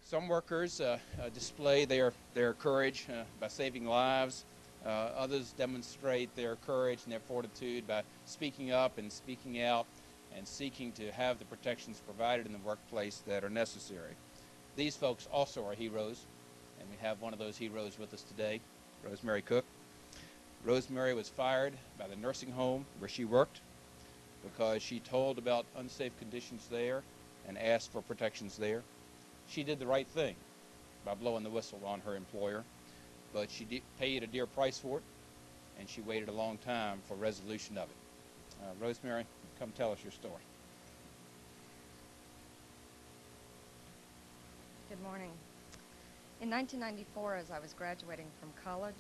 Some workers display their courage by saving lives. Others demonstrate their courage and their fortitude by speaking up and speaking out and seeking to have the protections provided in the workplace that are necessary. These folks also are heroes, and we have one of those heroes with us today, Rosemary Cook. Rosemary was fired by the nursing home where she worked because she told about unsafe conditions there and asked for protections there. She did the right thing by blowing the whistle on her employer, but she paid a dear price for it, and she waited a long time for resolution of it. Rosemary, come tell us your story. Good morning. In 1994, as I was graduating from college,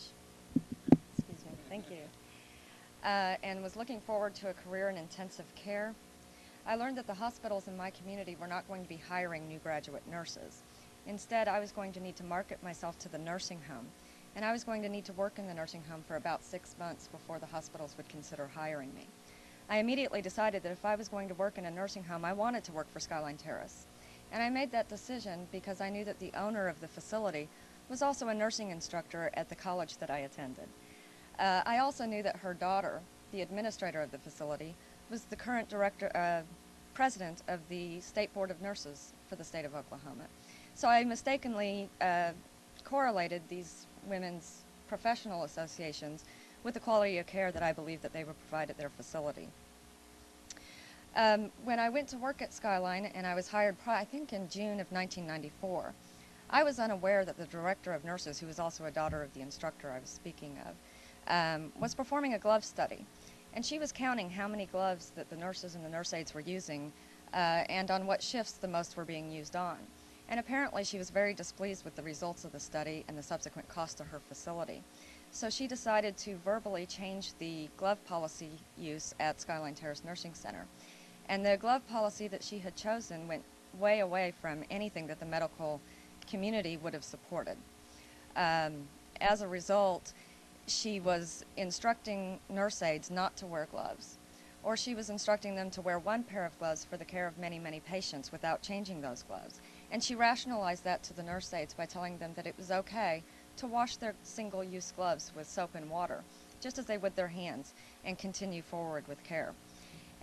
thank you, and was looking forward to a career in intensive care, I learned that the hospitals in my community were not going to be hiring new graduate nurses. Instead, I was going to need to market myself to the nursing home, and I was going to need to work in the nursing home for about 6 months before the hospitals would consider hiring me. I immediately decided that if I was going to work in a nursing home, I wanted to work for Skyline Terrace. And I made that decision because I knew that the owner of the facility was also a nursing instructor at the college that I attended. I also knew that her daughter, the administrator of the facility, was the current president of the State Board of Nurses for the state of Oklahoma. So I mistakenly correlated these women's professional associations with the quality of care that I believed that they would provide at their facility. When I went to work at Skyline, and I was hired, I think in June of 1994, I was unaware that the director of nurses, who was also a daughter of the instructor I was speaking of, was performing a glove study. And she was counting how many gloves that the nurses and the nurse aides were using and on what shifts the most were being used on. And apparently she was very displeased with the results of the study and the subsequent cost to her facility. So she decided to verbally change the glove policy use at Skyline Terrace Nursing Center. And the glove policy that she had chosen went way away from anything that the medical community would have supported. As a result, she was instructing nurse aides not to wear gloves, or she was instructing them to wear one pair of gloves for the care of many, many patients without changing those gloves. And she rationalized that to the nurse aides by telling them that it was okay to wash their single-use gloves with soap and water, just as they would their hands, and continue forward with care.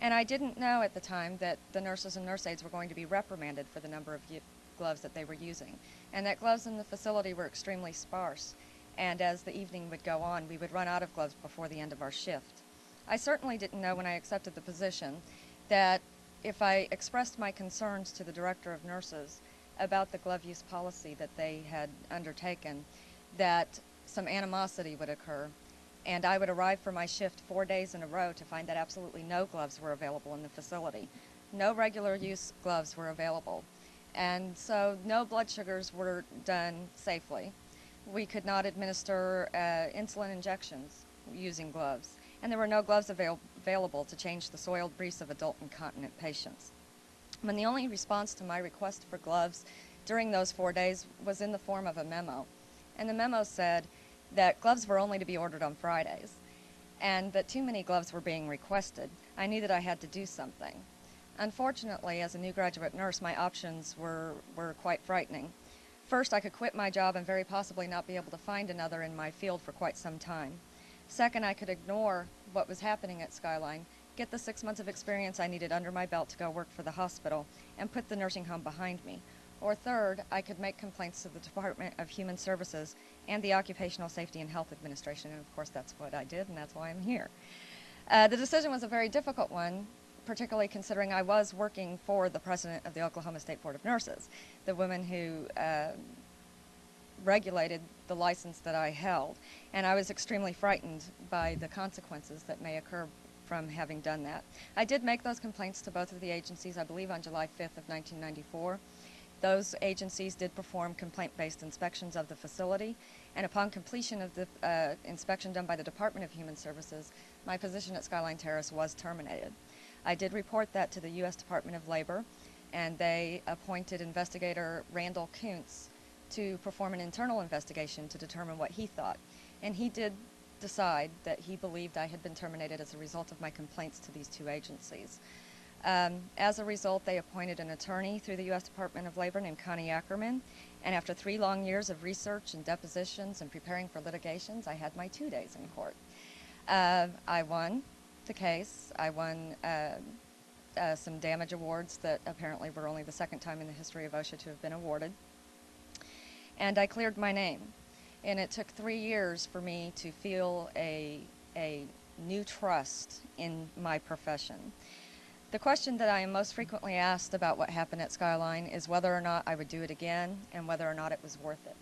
And I didn't know at the time that the nurses and nurse aides were going to be reprimanded for the number of gloves that they were using, and that gloves in the facility were extremely sparse. And as the evening would go on, we would run out of gloves before the end of our shift. I certainly didn't know when I accepted the position that if I expressed my concerns to the director of nurses about the glove use policy that they had undertaken, that some animosity would occur, and I would arrive for my shift 4 days in a row to find that absolutely no gloves were available in the facility. No regular use gloves were available. And so no blood sugars were done safely. We could not administer insulin injections using gloves, and there were no gloves available to change the soiled briefs of adult incontinent patients. When the only response to my request for gloves during those 4 days was in the form of a memo, and the memo said that gloves were only to be ordered on Fridays, and that too many gloves were being requested, I knew that I had to do something. Unfortunately, as a new graduate nurse, my options were quite frightening. First, I could quit my job and very possibly not be able to find another in my field for quite some time. Second, I could ignore what was happening at Skyline, get the 6 months of experience I needed under my belt to go work for the hospital, and put the nursing home behind me. Or third, I could make complaints to the Department of Human Services and the Occupational Safety and Health Administration, and of course that's what I did, and that's why I'm here. The decision was a very difficult one, particularly considering I was working for the president of the Oklahoma State Board of Nurses, the woman who regulated the license that I held, and I was extremely frightened by the consequences that may occur from having done that. I did make those complaints to both of the agencies, I believe on July 5th of 1994. Those agencies did perform complaint-based inspections of the facility, and upon completion of the inspection done by the Department of Human Services, my position at Skyline Terrace was terminated. I did report that to the U.S. Department of Labor, and they appointed investigator Randall Kuntz to perform an internal investigation to determine what he thought. And he did decide that he believed I had been terminated as a result of my complaints to these two agencies. As a result, they appointed an attorney through the U.S. Department of Labor named Connie Ackerman, and after 3 long years of research and depositions and preparing for litigations, I had my 2 days in court. I won the case. I won some damage awards that apparently were only the 2nd time in the history of OSHA to have been awarded. And I cleared my name. And it took 3 years for me to feel a new trust in my profession. The question that I am most frequently asked about what happened at Skyline is whether or not I would do it again and whether or not it was worth it.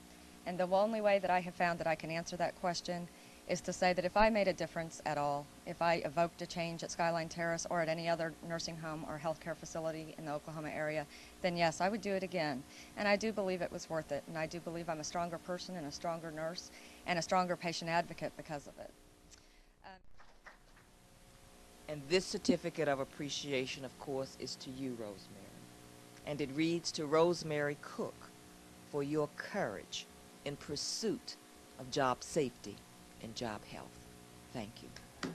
And the only way that I have found that I can answer that question is to say that if I made a difference at all, if I evoked a change at Skyline Terrace or at any other nursing home or healthcare facility in the Oklahoma area, then yes, I would do it again. And I do believe it was worth it. And I do believe I'm a stronger person and a stronger nurse and a stronger patient advocate because of it. And this certificate of appreciation, of course, is to you, Rosemary. And it reads to Rosemary Cook for your courage in pursuit of job safety and job health. Thank you.